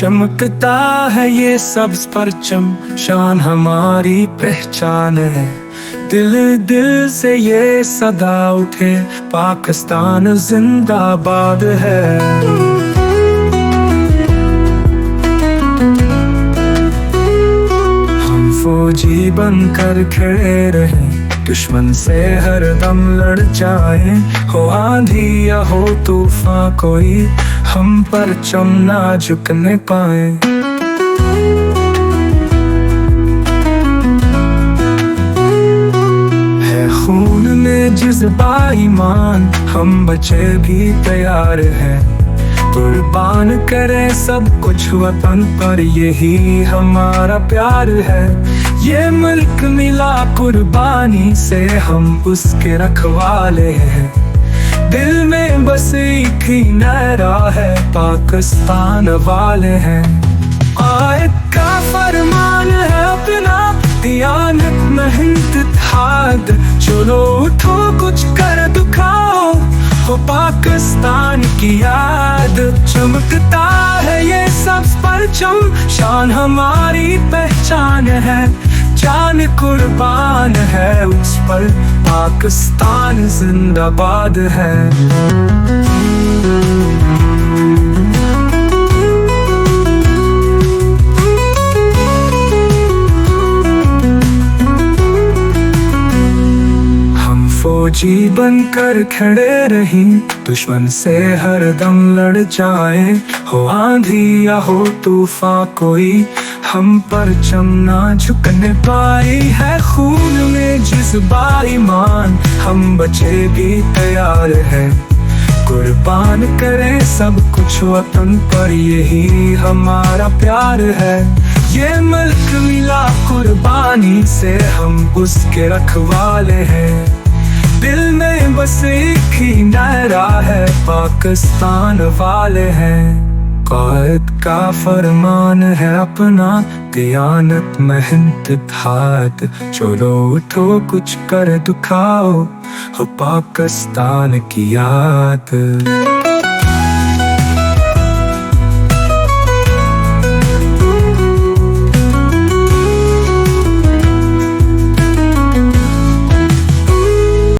चमकता है ये सब्ज परचम, शान हमारी पहचान है। दिल दिल से ये सदा उठे, पाकिस्तान जिंदाबाद है। हम फौजी बनकर खड़े रहे, दुश्मन से हरदम लड़ जाए। हो आंधी या हो तूफान कोई, हम परचम ना झुकने पाए। है खून में जज्बा ईमान, हम बचे भी तैयार हैं। कुर्बान करें सब कुछ वतन पर, यही हमारा प्यार है। ये मुल्क मिला कुर्बानी से, हम उसके रखवाले हैं। दिल में बस एक ही नारा है, पाकिस्तान वाले हैं। आयत का फरमान है अपना, दियानत मेहनत इत्तेहाद। चलो उठो कुछ कर दिखाओ, हो पाकिस्तान की याद। चमकता है ये सब्ज परचम, शान हमारी पहचान है। जान कुर्बान है उस पर, पाकिस्तान जिंदाबाद है। फौजी बनकर खड़े रहीं, दुश्मन से हरदम लड़ जाए। हो आंधी या हो तूफान कोई, हम परचम ना झुकने पाए। है खून में जज्बा ईमान, हम बचे भी तैयार हैं। कुर्बान करें सब कुछ वतन पर, यही हमारा प्यार है। ये मुल्क मिला कुर्बानी से, हम उसके रखवाले हैं। दिल में बस एक ही नारा है, पाकिस्तान वाले हैं। कायद का फरमान है अपना, दियानत मेहनत इत्तेहाद। चलो उठो कुछ कर दिखाओ, हो पाकिस्तान की याद।